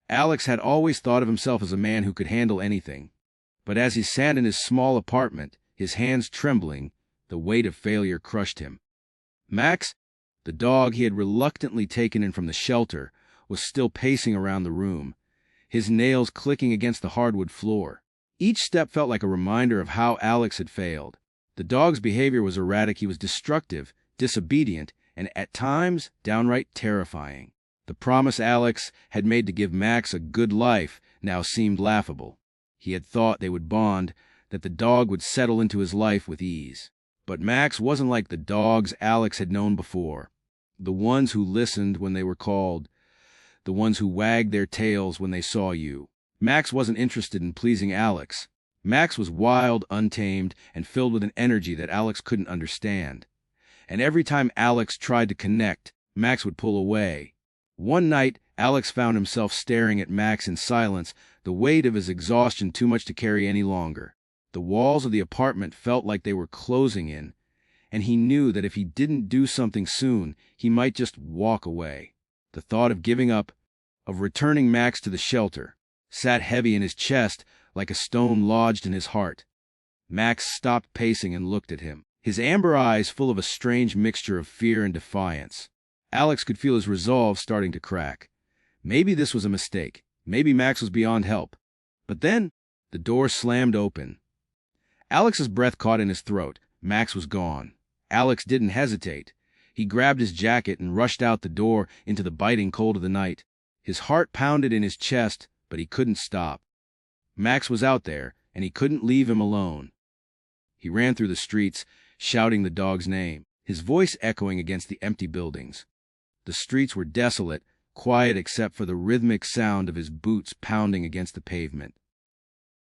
Alex had always thought of himself as a man who could handle anything. But as he sat in his small apartment, his hands trembling, the weight of failure crushed him. Max, the dog he had reluctantly taken in from the shelter, was still pacing around the room, his nails clicking against the hardwood floor. Each step felt like a reminder of how Alex had failed. The dog's behavior was erratic, he was destructive, disobedient, and at times downright terrifying. The promise Alex had made to give Max a good life now seemed laughable. He had thought they would bond, that the dog would settle into his life with ease. But Max wasn't like the dogs Alex had known before. The ones who listened when they were called. The ones who wagged their tails when they saw you. Max wasn't interested in pleasing Alex. Max was wild, untamed, and filled with an energy that Alex couldn't understand. And every time Alex tried to connect, Max would pull away. One night, Alex found himself staring at Max in silence, the weight of his exhaustion too much to carry any longer. The walls of the apartment felt like they were closing in, and he knew that if he didn't do something soon, he might just walk away. The thought of giving up, of returning Max to the shelter, sat heavy in his chest like a stone lodged in his heart. Max stopped pacing and looked at him, his amber eyes full of a strange mixture of fear and defiance. Alex could feel his resolve starting to crack. Maybe this was a mistake. Maybe Max was beyond help. But then, the door slammed open. Alex's breath caught in his throat. Max was gone. Alex didn't hesitate. He grabbed his jacket and rushed out the door into the biting cold of the night. His heart pounded in his chest, but he couldn't stop. Max was out there, and he couldn't leave him alone. He ran through the streets, shouting the dog's name, his voice echoing against the empty buildings. The streets were desolate, quiet except for the rhythmic sound of his boots pounding against the pavement.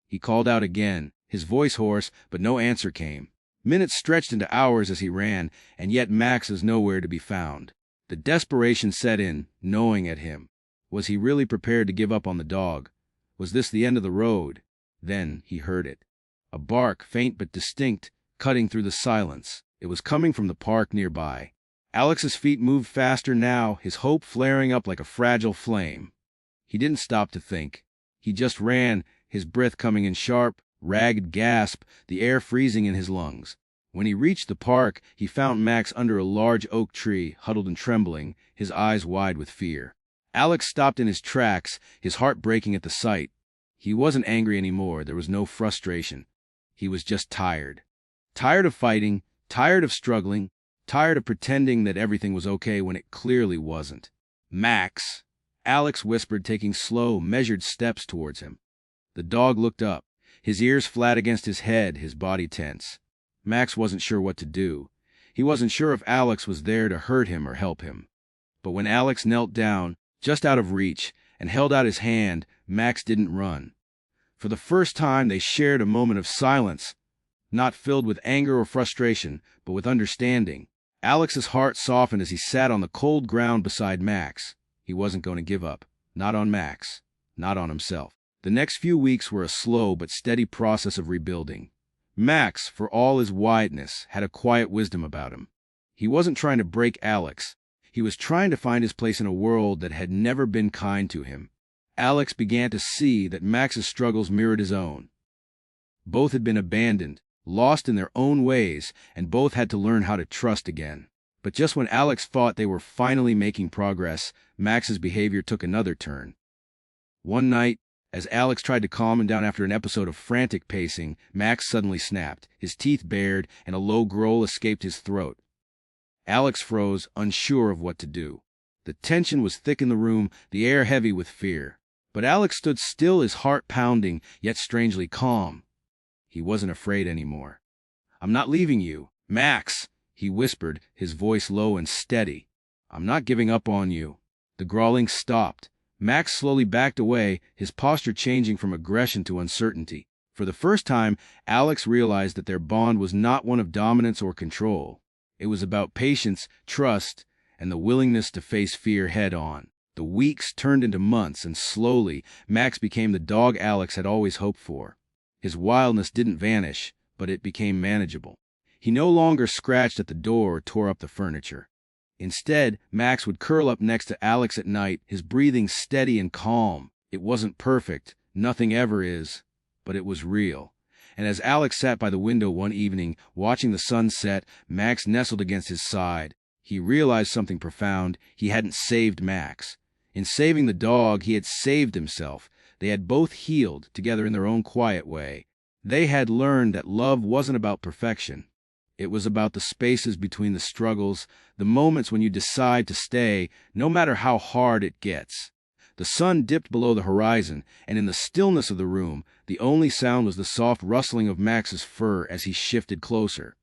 He called out again, his voice hoarse, but no answer came. Minutes stretched into hours as he ran, and yet Max was nowhere to be found. The desperation set in, gnawing at him. Was he really prepared to give up on the dog? Was this the end of the road? Then he heard it. A bark, faint but distinct, cutting through the silence. It was coming from the park nearby. Alex's feet moved faster now, his hope flaring up like a fragile flame. He didn't stop to think. He just ran, his breath coming in sharp, ragged gasp, the air freezing in his lungs. When he reached the park, he found Max under a large oak tree, huddled and trembling, his eyes wide with fear. Alex stopped in his tracks, his heart breaking at the sight. He wasn't angry anymore, there was no frustration. He was just tired. Tired of fighting, tired of struggling, tired of pretending that everything was okay when it clearly wasn't. Max, Alex whispered, taking slow, measured steps towards him. The dog looked up, his ears flat against his head, his body tense. Max wasn't sure what to do. He wasn't sure if Alex was there to hurt him or help him. But when Alex knelt down, just out of reach, and held out his hand, Max didn't run. For the first time, they shared a moment of silence, not filled with anger or frustration, but with understanding. Alex's heart softened as he sat on the cold ground beside Max. He wasn't going to give up. Not on Max. Not on himself. The next few weeks were a slow but steady process of rebuilding. Max, for all his wideness, had a quiet wisdom about him. He wasn't trying to break Alex. He was trying to find his place in a world that had never been kind to him. Alex began to see that Max's struggles mirrored his own. Both had been abandoned, lost in their own ways, and both had to learn how to trust again. But just when Alex thought they were finally making progress, Max's behavior took another turn. One night, as Alex tried to calm him down after an episode of frantic pacing, Max suddenly snapped, his teeth bared, and a low growl escaped his throat. Alex froze, unsure of what to do. The tension was thick in the room, the air heavy with fear. But Alex stood still, his heart pounding, yet strangely calm. He wasn't afraid anymore. "I'm not leaving you, Max," he whispered, his voice low and steady. "I'm not giving up on you." The growling stopped. Max slowly backed away, his posture changing from aggression to uncertainty. For the first time, Alex realized that their bond was not one of dominance or control. It was about patience, trust, and the willingness to face fear head-on. The weeks turned into months, and slowly, Max became the dog Alex had always hoped for. His wildness didn't vanish, but it became manageable. He no longer scratched at the door or tore up the furniture. Instead, Max would curl up next to Alex at night, his breathing steady and calm, It wasn't perfect, nothing ever is, but it was real. And as Alex sat by the window one evening, watching the sun set, Max nestled against his side. He realized something profound. He hadn't saved Max. In saving the dog, he had saved himself. They had both healed, together in their own quiet way. They had learned that love wasn't about perfection. It was about the spaces between the struggles, the moments when you decide to stay, no matter how hard it gets. The sun dipped below the horizon, and in the stillness of the room, the only sound was the soft rustling of Max's fur as he shifted closer.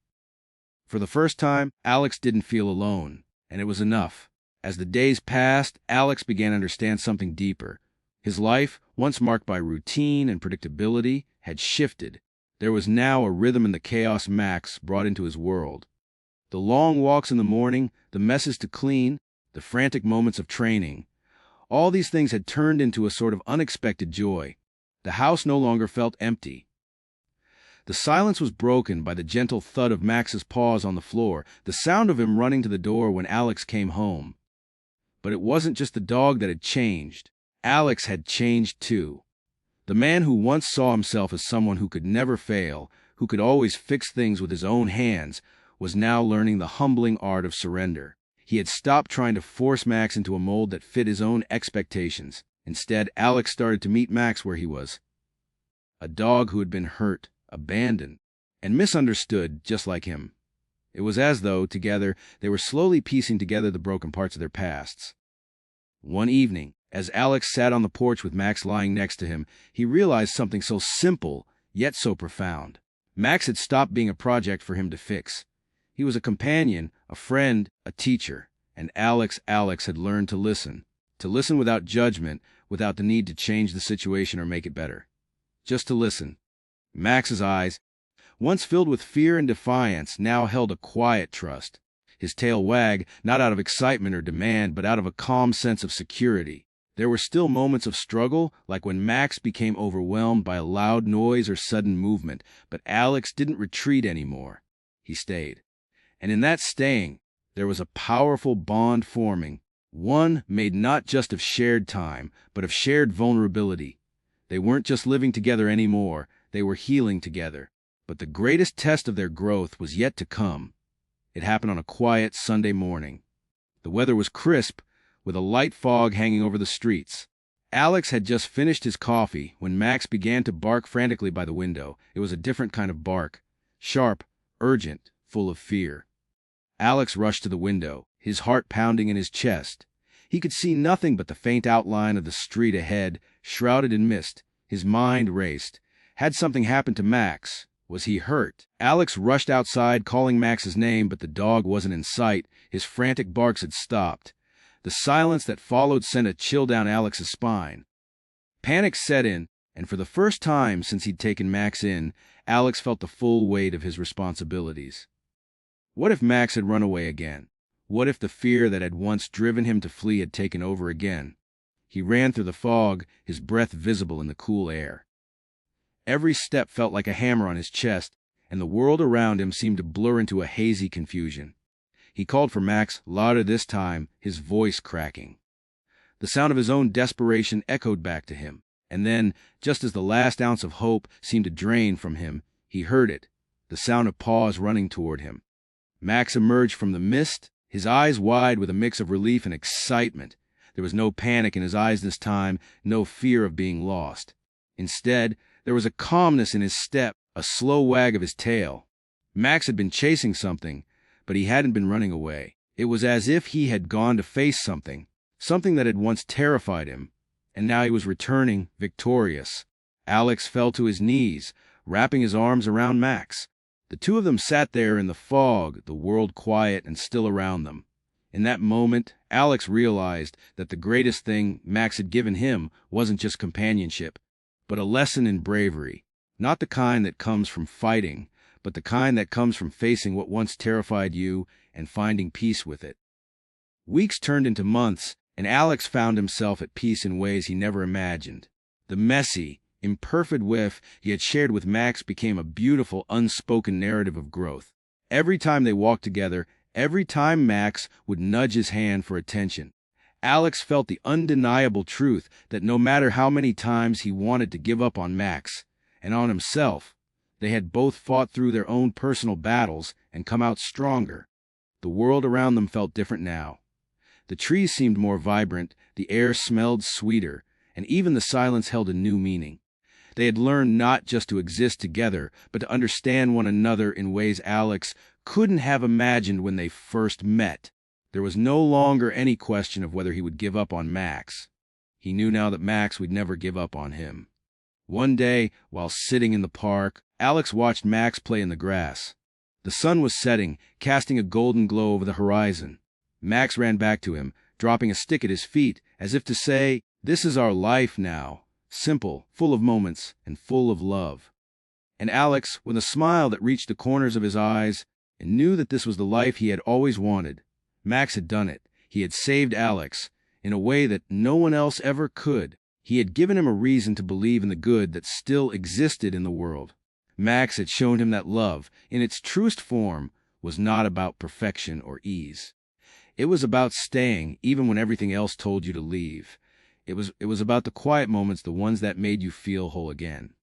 For the first time, Alex didn't feel alone, and it was enough. As the days passed, Alex began to understand something deeper. His life, once marked by routine and predictability, had shifted. There was now a rhythm in the chaos Max brought into his world. The long walks in the morning, the messes to clean, the frantic moments of training. All these things had turned into a sort of unexpected joy. The house no longer felt empty. The silence was broken by the gentle thud of Max's paws on the floor, the sound of him running to the door when Alex came home. But it wasn't just the dog that had changed. Alex had changed too. The man who once saw himself as someone who could never fail, who could always fix things with his own hands, was now learning the humbling art of surrender. He had stopped trying to force Max into a mold that fit his own expectations. Instead, Alex started to meet Max where he was. A dog who had been hurt, abandoned, and misunderstood just like him. It was as though, together, they were slowly piecing together the broken parts of their pasts. One evening, as Alex sat on the porch with Max lying next to him, he realized something so simple, yet so profound. Max had stopped being a project for him to fix. He was a companion, a friend, a teacher, and Alex had learned to listen without judgment, without the need to change the situation or make it better. Just to listen. Max's eyes, once filled with fear and defiance, now held a quiet trust. His tail wagged, not out of excitement or demand, but out of a calm sense of security. There were still moments of struggle, like when Max became overwhelmed by a loud noise or sudden movement, but Alex didn't retreat anymore. He stayed. And in that staying, there was a powerful bond forming, one made not just of shared time, but of shared vulnerability. They weren't just living together anymore, they were healing together. But the greatest test of their growth was yet to come. It happened on a quiet Sunday morning. The weather was crisp, with a light fog hanging over the streets. Alex had just finished his coffee when Max began to bark frantically by the window. It was a different kind of bark, sharp, urgent, full of fear. Alex rushed to the window, his heart pounding in his chest. He could see nothing but the faint outline of the street ahead, shrouded in mist. His mind raced. Had something happened to Max? Was he hurt? Alex rushed outside, calling Max's name, but the dog wasn't in sight. His frantic barks had stopped. The silence that followed sent a chill down Alex's spine. Panic set in, and for the first time since he'd taken Max in, Alex felt the full weight of his responsibilities. What if Max had run away again? What if the fear that had once driven him to flee had taken over again? He ran through the fog, his breath visible in the cool air. Every step felt like a hammer on his chest, and the world around him seemed to blur into a hazy confusion. He called for Max, louder this time, his voice cracking. The sound of his own desperation echoed back to him, and then, just as the last ounce of hope seemed to drain from him, he heard it, the sound of paws running toward him. Max emerged from the mist, his eyes wide with a mix of relief and excitement. There was no panic in his eyes this time, no fear of being lost. Instead, there was a calmness in his step, a slow wag of his tail. Max had been chasing something, but he hadn't been running away. It was as if he had gone to face something that had once terrified him, and now he was returning, victorious. Alex fell to his knees, wrapping his arms around Max. The two of them sat there in the fog, the world quiet and still around them. In that moment, Alex realized that the greatest thing Max had given him wasn't just companionship, but a lesson in bravery, not the kind that comes from fighting, but the kind that comes from facing what once terrified you and finding peace with it. Weeks turned into months, and Alex found himself at peace in ways he never imagined. The messy, imperfect whiff he had shared with Max became a beautiful, unspoken narrative of growth. Every time they walked together, every time Max would nudge his hand for attention, Alex felt the undeniable truth that no matter how many times he wanted to give up on Max and on himself, they had both fought through their own personal battles and come out stronger. The world around them felt different now. The trees seemed more vibrant, the air smelled sweeter, and even the silence held a new meaning. They had learned not just to exist together, but to understand one another in ways Alex couldn't have imagined when they first met. There was no longer any question of whether he would give up on Max. He knew now that Max would never give up on him. One day, while sitting in the park, Alex watched Max play in the grass. The sun was setting, casting a golden glow over the horizon. Max ran back to him, dropping a stick at his feet, as if to say, "This is our life now, simple, full of moments, and full of love." And Alex, with a smile that reached the corners of his eyes, knew that this was the life he had always wanted. Max had done it. He had saved Alex, in a way that no one else ever could. He had given him a reason to believe in the good that still existed in the world. Max had shown him that love, in its truest form, was not about perfection or ease. It was about staying, even when everything else told you to leave. It was about the quiet moments, the ones that made you feel whole again.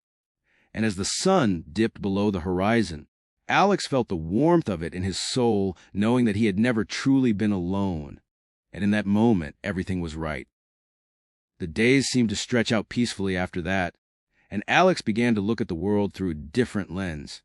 And as the sun dipped below the horizon, Alex felt the warmth of it in his soul, knowing that he had never truly been alone. And in that moment, everything was right. The days seemed to stretch out peacefully after that, and Alex began to look at the world through a different lens.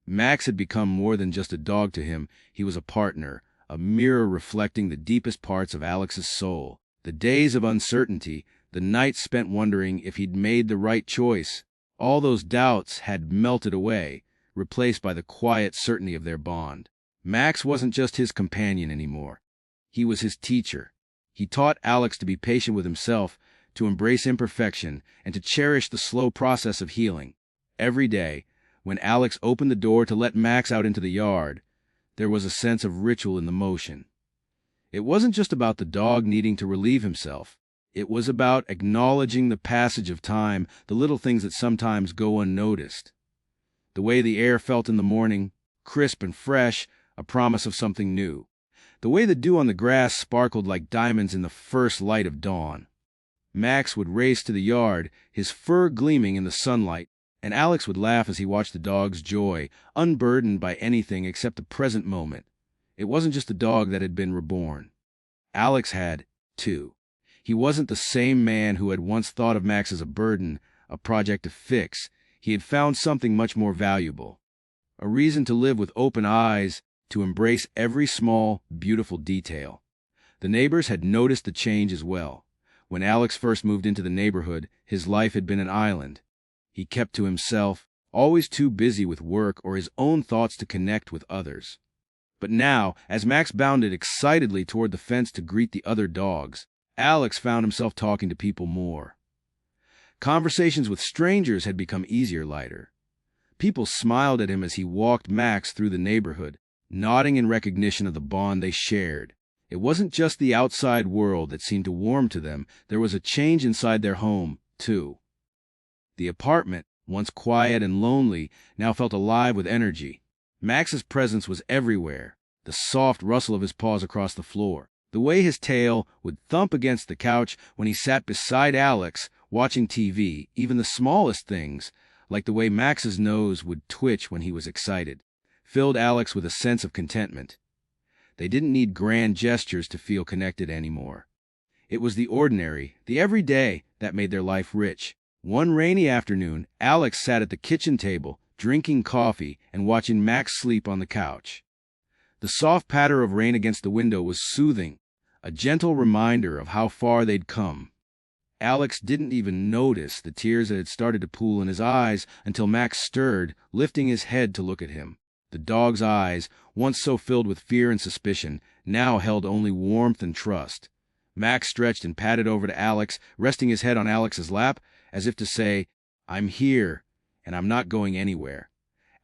Max had become more than just a dog to him. He was a partner, a mirror reflecting the deepest parts of Alex's soul. The days of uncertainty, the nights spent wondering if he'd made the right choice, all those doubts had melted away, replaced by the quiet certainty of their bond. Max wasn't just his companion anymore. He was his teacher. He taught Alex to be patient with himself, to embrace imperfection, and to cherish the slow process of healing. Every day, when Alex opened the door to let Max out into the yard, there was a sense of ritual in the motion. It wasn't just about the dog needing to relieve himself. It was about acknowledging the passage of time, the little things that sometimes go unnoticed. The way the air felt in the morning, crisp and fresh, a promise of something new. The way the dew on the grass sparkled like diamonds in the first light of dawn. Max would race to the yard, his fur gleaming in the sunlight, and Alex would laugh as he watched the dog's joy, unburdened by anything except the present moment. It wasn't just the dog that had been reborn. Alex had, too. He wasn't the same man who had once thought of Max as a burden, a project to fix. He had found something much more valuable. A reason to live with open eyes, to embrace every small, beautiful detail. The neighbors had noticed the change as well. When Alex first moved into the neighborhood, his life had been an island. He kept to himself, always too busy with work or his own thoughts to connect with others. But now, as Max bounded excitedly toward the fence to greet the other dogs, Alex found himself talking to people more. Conversations with strangers had become easier, lighter. People smiled at him as he walked Max through the neighborhood, nodding in recognition of the bond they shared. It wasn't just the outside world that seemed to warm to them. There was a change inside their home, too. The apartment, once quiet and lonely, now felt alive with energy. Max's presence was everywhere, the soft rustle of his paws across the floor, the way his tail would thump against the couch when he sat beside Alex watching TV, even the smallest things, like the way Max's nose would twitch when he was excited, filled Alex with a sense of contentment. They didn't need grand gestures to feel connected anymore. It was the ordinary, the everyday, that made their life rich. One rainy afternoon, Alex sat at the kitchen table, drinking coffee and watching Max sleep on the couch. The soft patter of rain against the window was soothing, a gentle reminder of how far they'd come. Alex didn't even notice the tears that had started to pool in his eyes until Max stirred, lifting his head to look at him. The dog's eyes, once so filled with fear and suspicion, now held only warmth and trust. Max stretched and padded over to Alex, resting his head on Alex's lap, as if to say, "I'm here, and I'm not going anywhere."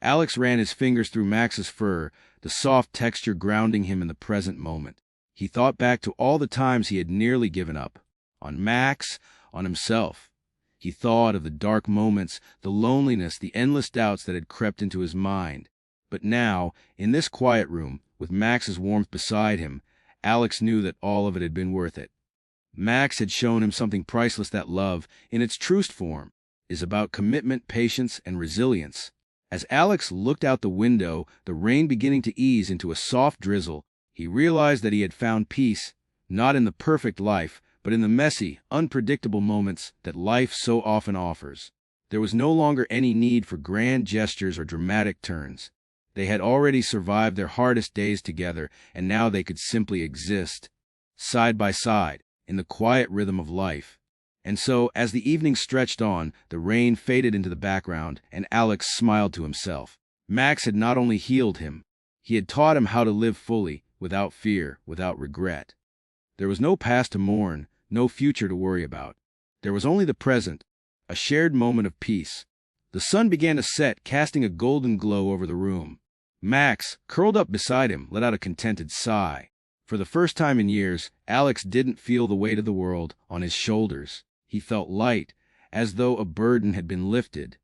Alex ran his fingers through Max's fur, the soft texture grounding him in the present moment. He thought back to all the times he had nearly given up. On Max, on himself. He thought of the dark moments, the loneliness, the endless doubts that had crept into his mind. But now, in this quiet room, with Max's warmth beside him, Alex knew that all of it had been worth it. Max had shown him something priceless, that love, in its truest form, is about commitment, patience, and resilience. As Alex looked out the window, the rain beginning to ease into a soft drizzle, he realized that he had found peace, not in the perfect life, but in the messy, unpredictable moments that life so often offers. There was no longer any need for grand gestures or dramatic turns. They had already survived their hardest days together, and now they could simply exist, side by side, in the quiet rhythm of life. And so, as the evening stretched on, the rain faded into the background, and Alex smiled to himself. Max had not only healed him, he had taught him how to live fully, without fear, without regret. There was no past to mourn, no future to worry about. There was only the present, a shared moment of peace. The sun began to set, casting a golden glow over the room. Max, curled up beside him, let out a contented sigh. For the first time in years, Alex didn't feel the weight of the world on his shoulders. He felt light, as though a burden had been lifted,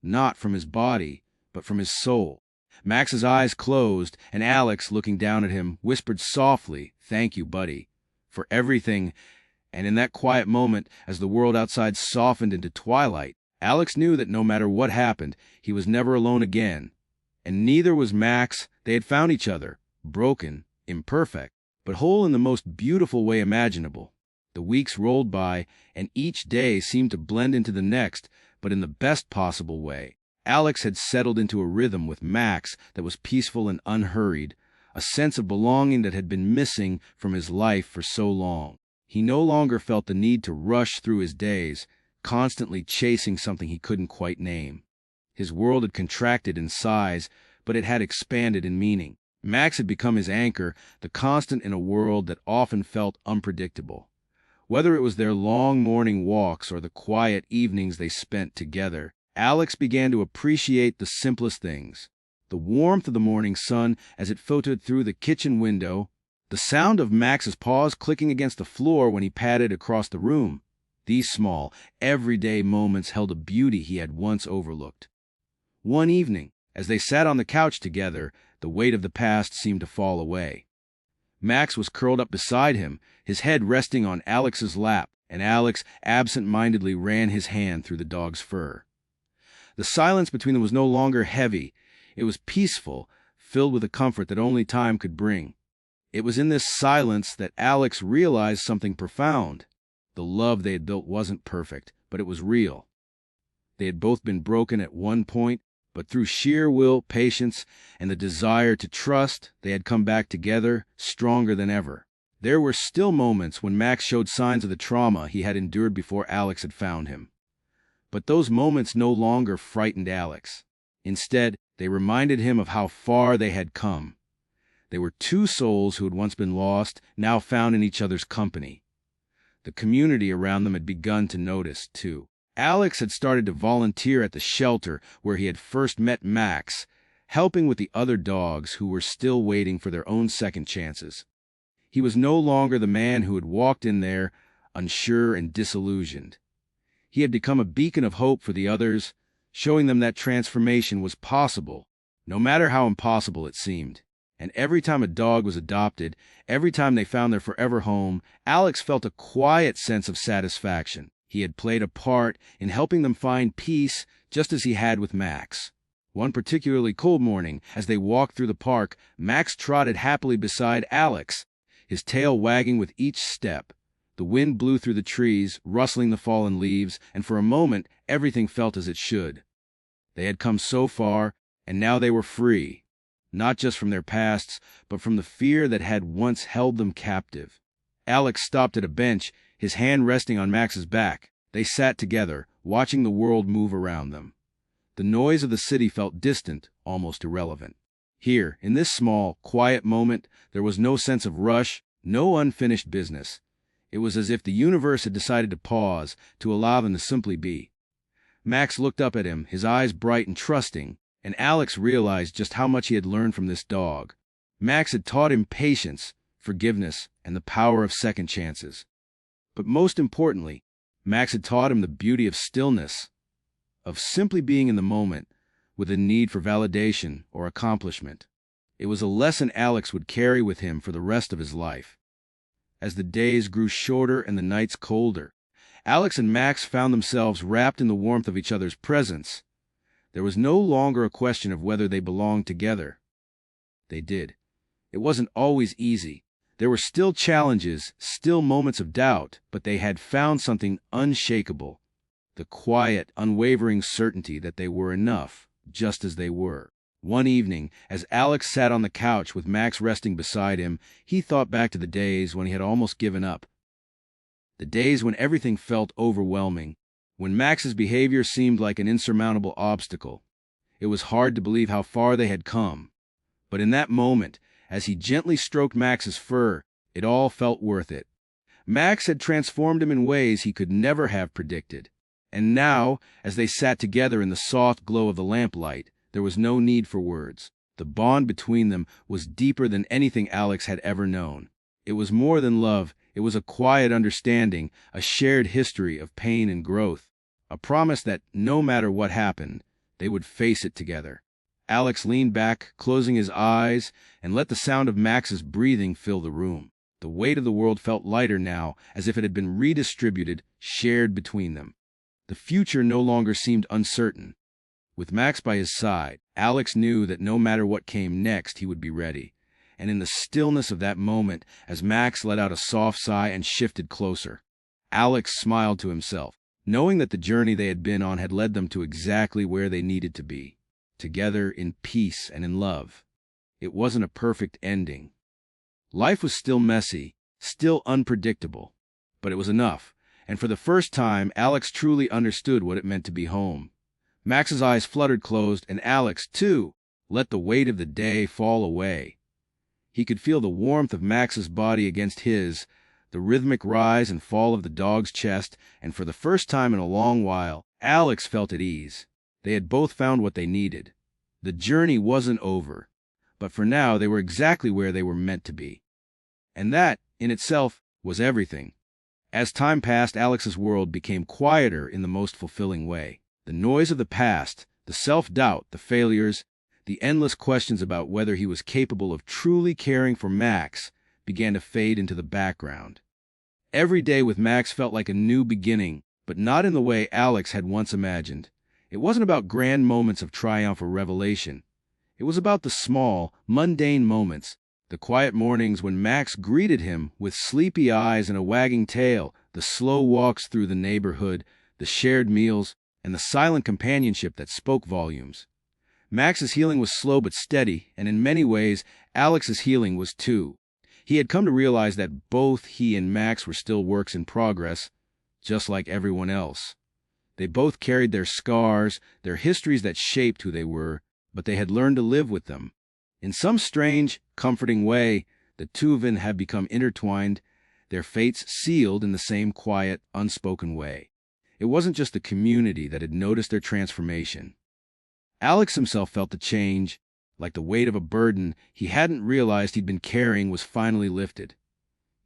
not from his body, but from his soul. Max's eyes closed, and Alex, looking down at him, whispered softly, "Thank you, buddy, for everything." And in that quiet moment, as the world outside softened into twilight, Alex knew that no matter what happened, he was never alone again. And neither was Max. They had found each other, broken, imperfect, but whole in the most beautiful way imaginable. The weeks rolled by, and each day seemed to blend into the next, but in the best possible way. Alex had settled into a rhythm with Max that was peaceful and unhurried, a sense of belonging that had been missing from his life for so long. He no longer felt the need to rush through his days, constantly chasing something he couldn't quite name. His world had contracted in size, but it had expanded in meaning. Max had become his anchor, the constant in a world that often felt unpredictable. Whether it was their long morning walks or the quiet evenings they spent together, Alex began to appreciate the simplest things. The warmth of the morning sun as it filtered through the kitchen window, the sound of Max's paws clicking against the floor when he padded across the room. These small, everyday moments held a beauty he had once overlooked. One evening, as they sat on the couch together, the weight of the past seemed to fall away. Max was curled up beside him, his head resting on Alex's lap, and Alex absent-mindedly ran his hand through the dog's fur. The silence between them was no longer heavy. It was peaceful, filled with a comfort that only time could bring. It was in this silence that Alex realized something profound. The love they had built wasn't perfect, but it was real. They had both been broken at one point, but through sheer will, patience, and the desire to trust, they had come back together, stronger than ever. There were still moments when Max showed signs of the trauma he had endured before Alex had found him. But those moments no longer frightened Alex. Instead, they reminded him of how far they had come. They were two souls who had once been lost, now found in each other's company. The community around them had begun to notice, too. Alex had started to volunteer at the shelter where he had first met Max, helping with the other dogs who were still waiting for their own second chances. He was no longer the man who had walked in there, unsure and disillusioned. He had become a beacon of hope for the others, showing them that transformation was possible, no matter how impossible it seemed. And every time a dog was adopted, every time they found their forever home, Alex felt a quiet sense of satisfaction. He had played a part in helping them find peace, just as he had with Max. One particularly cold morning, as they walked through the park, Max trotted happily beside Alex, his tail wagging with each step. The wind blew through the trees, rustling the fallen leaves, and for a moment everything felt as it should. They had come so far, and now they were free, not just from their pasts, but from the fear that had once held them captive. Alex stopped at a bench, his hand resting on Max's back. They sat together, watching the world move around them. The noise of the city felt distant, almost irrelevant. Here, in this small, quiet moment, there was no sense of rush, no unfinished business. It was as if the universe had decided to pause, to allow them to simply be. Max looked up at him, his eyes bright and trusting, and Alex realized just how much he had learned from this dog. Max had taught him patience, forgiveness, and the power of second chances. But most importantly, Max had taught him the beauty of stillness, of simply being in the moment, with a need for validation or accomplishment. It was a lesson Alex would carry with him for the rest of his life. as the days grew shorter and the nights colder. Alex and Max found themselves wrapped in the warmth of each other's presence. There was no longer a question of whether they belonged together. They did. It wasn't always easy. There were still challenges, still moments of doubt, but they had found something unshakable. The quiet, unwavering certainty that they were enough, just as they were. One evening, as Alex sat on the couch with Max resting beside him, he thought back to the days when he had almost given up. The days when everything felt overwhelming, when Max's behavior seemed like an insurmountable obstacle. It was hard to believe how far they had come. But in that moment, as he gently stroked Max's fur, it all felt worth it. Max had transformed him in ways he could never have predicted. And now, as they sat together in the soft glow of the lamplight, there was no need for words. The bond between them was deeper than anything Alex had ever known. It was more than love. It was a quiet understanding, a shared history of pain and growth, a promise that no matter what happened, they would face it together. Alex leaned back, closing his eyes, and let the sound of Max's breathing fill the room. The weight of the world felt lighter now, as if it had been redistributed, shared between them. The future no longer seemed uncertain. With Max by his side, Alex knew that no matter what came next, he would be ready. And in the stillness of that moment, as Max let out a soft sigh and shifted closer, Alex smiled to himself, knowing that the journey they had been on had led them to exactly where they needed to be, together in peace and in love. It wasn't a perfect ending. Life was still messy, still unpredictable, but it was enough, and for the first time, Alex truly understood what it meant to be home. Max's eyes fluttered closed, and Alex, too, let the weight of the day fall away. He could feel the warmth of Max's body against his, the rhythmic rise and fall of the dog's chest, and for the first time in a long while, Alex felt at ease. They had both found what they needed. The journey wasn't over, but for now they were exactly where they were meant to be. And that, in itself, was everything. As time passed, Alex's world became quieter in the most fulfilling way. The noise of the past, the self-doubt, the failures, the endless questions about whether he was capable of truly caring for Max began to fade into the background. Every day with Max felt like a new beginning, but not in the way Alex had once imagined. It wasn't about grand moments of triumph or revelation. It was about the small, mundane moments, the quiet mornings when Max greeted him with sleepy eyes and a wagging tail, the slow walks through the neighborhood, the shared meals, and the silent companionship that spoke volumes. Max's healing was slow but steady, and in many ways, Alex's healing was too. He had come to realize that both he and Max were still works in progress, just like everyone else. They both carried their scars, their histories that shaped who they were, but they had learned to live with them. In some strange, comforting way, the two of them had become intertwined, their fates sealed in the same quiet, unspoken way. It wasn't just the community that had noticed their transformation. Alex himself felt the change, like the weight of a burden he hadn't realized he'd been carrying was finally lifted.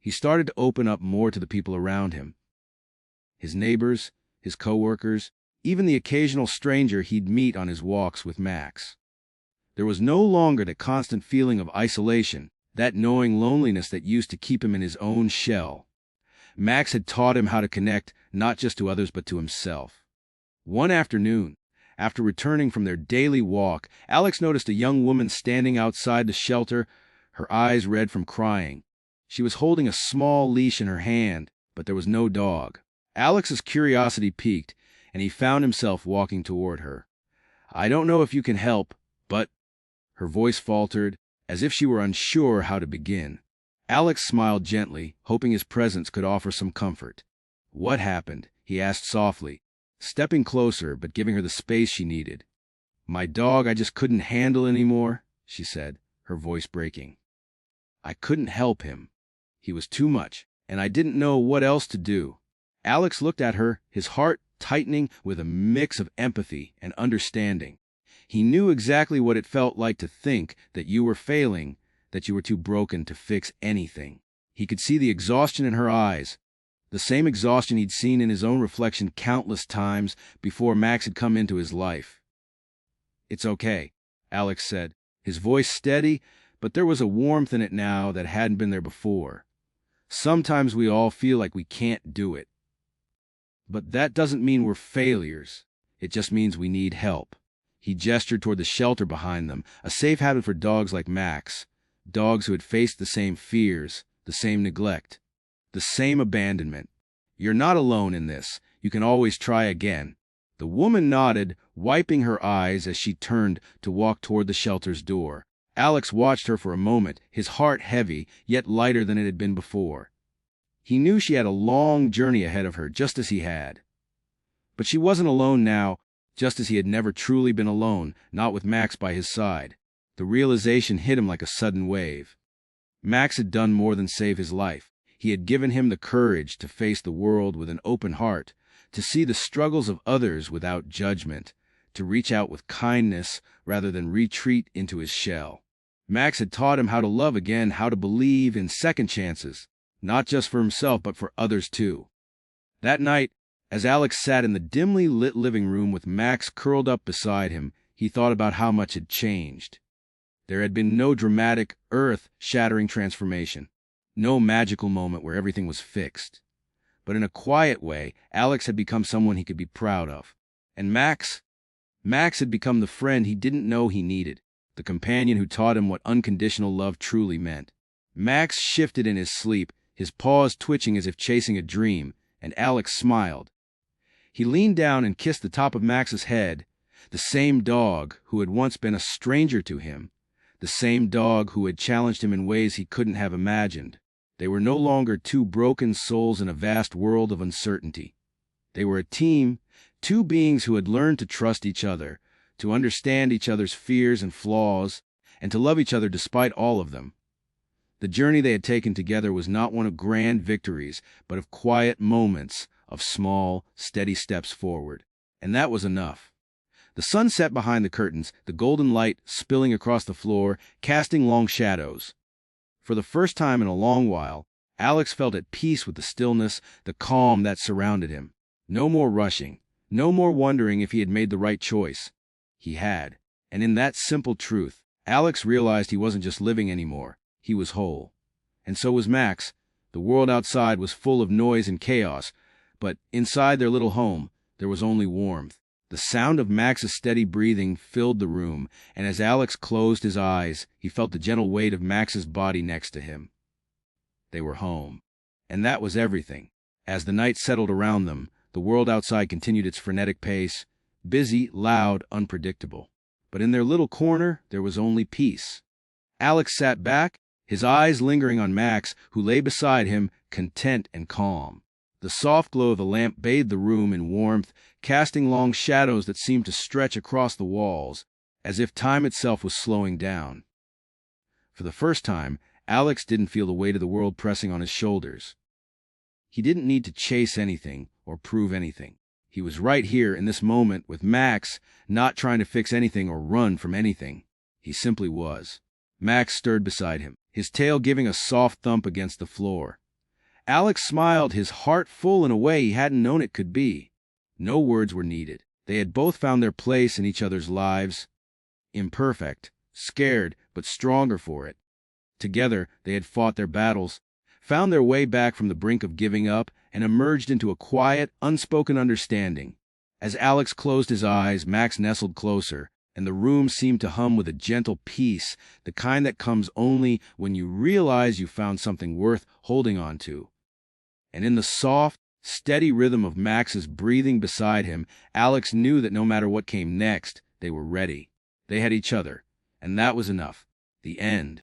He started to open up more to the people around him. His neighbors, his coworkers, even the occasional stranger he'd meet on his walks with Max. There was no longer that constant feeling of isolation, that gnawing loneliness that used to keep him in his own shell. Max had taught him how to connect not just to others but to himself. One afternoon, after returning from their daily walk, Alex noticed a young woman standing outside the shelter, her eyes red from crying. She was holding a small leash in her hand, but there was no dog. Alex's curiosity piqued, and he found himself walking toward her. "I don't know if you can help, but—" Her voice faltered, as if she were unsure how to begin. Alex smiled gently, hoping his presence could offer some comfort. "What happened?" he asked softly, stepping closer but giving her the space she needed. "My dog I just couldn't handle anymore," she said, her voice breaking. "I couldn't help him. He was too much, and I didn't know what else to do." Alex looked at her, his heart tightening with a mix of empathy and understanding. He knew exactly what it felt like to think that you were failing, that you were too broken to fix anything. He could see the exhaustion in her eyes, the same exhaustion he'd seen in his own reflection countless times before Max had come into his life. "It's okay," Alex said, his voice steady, but there was a warmth in it now that hadn't been there before. Sometimes we all feel like we can't do it. But that doesn't mean we're failures. It just means we need help. He gestured toward the shelter behind them, a safe haven for dogs like Max, dogs who had faced the same fears, the same neglect, the same abandonment. You're not alone in this. You can always try again. The woman nodded, wiping her eyes as she turned to walk toward the shelter's door. Alex watched her for a moment, his heart heavy, yet lighter than it had been before. He knew she had a long journey ahead of her, just as he had. But she wasn't alone now, just as he had never truly been alone, not with Max by his side. The realization hit him like a sudden wave. Max had done more than save his life. He had given him the courage to face the world with an open heart, to see the struggles of others without judgment, to reach out with kindness rather than retreat into his shell. Max had taught him how to love again, how to believe in second chances, not just for himself but for others too. That night, as Alex sat in the dimly lit living room with Max curled up beside him, he thought about how much had changed. There had been no dramatic, earth-shattering transformation, no magical moment where everything was fixed. But in a quiet way, Alex had become someone he could be proud of. And Max had become the friend he didn't know he needed, the companion who taught him what unconditional love truly meant. Max shifted in his sleep, his paws twitching as if chasing a dream, and Alex smiled. He leaned down and kissed the top of Max's head, the same dog who had once been a stranger to him, the same dog who had challenged him in ways he couldn't have imagined. They were no longer two broken souls in a vast world of uncertainty. They were a team, two beings who had learned to trust each other, to understand each other's fears and flaws, and to love each other despite all of them. The journey they had taken together was not one of grand victories, but of quiet moments, of small, steady steps forward. And that was enough. The sun set behind the curtains, the golden light spilling across the floor, casting long shadows. For the first time in a long while, Alex felt at peace with the stillness, the calm that surrounded him. No more rushing, no more wondering if he had made the right choice. He had. And in that simple truth, Alex realized he wasn't just living anymore. He was whole. And so was Max. The world outside was full of noise and chaos, but inside their little home, there was only warmth. The sound of Max's steady breathing filled the room, and as Alex closed his eyes, he felt the gentle weight of Max's body next to him. They were home. And that was everything. As the night settled around them, the world outside continued its frenetic pace, busy, loud, unpredictable. But in their little corner, there was only peace. Alex sat back, his eyes lingering on Max, who lay beside him, content and calm. The soft glow of the lamp bathed the room in warmth, casting long shadows that seemed to stretch across the walls, as if time itself was slowing down. For the first time, Alex didn't feel the weight of the world pressing on his shoulders. He didn't need to chase anything or prove anything. He was right here in this moment with Max, not trying to fix anything or run from anything. He simply was. Max stirred beside him, his tail giving a soft thump against the floor. Alex smiled, his heart full in a way he hadn't known it could be. No words were needed. They had both found their place in each other's lives. Imperfect, scared, but stronger for it. Together, they had fought their battles, found their way back from the brink of giving up, and emerged into a quiet, unspoken understanding. As Alex closed his eyes, Max nestled closer, and the room seemed to hum with a gentle peace, the kind that comes only when you realize you found something worth holding on to. And in the soft, steady rhythm of Max's breathing beside him, Alex knew that no matter what came next, they were ready. They had each other, and that was enough. The end.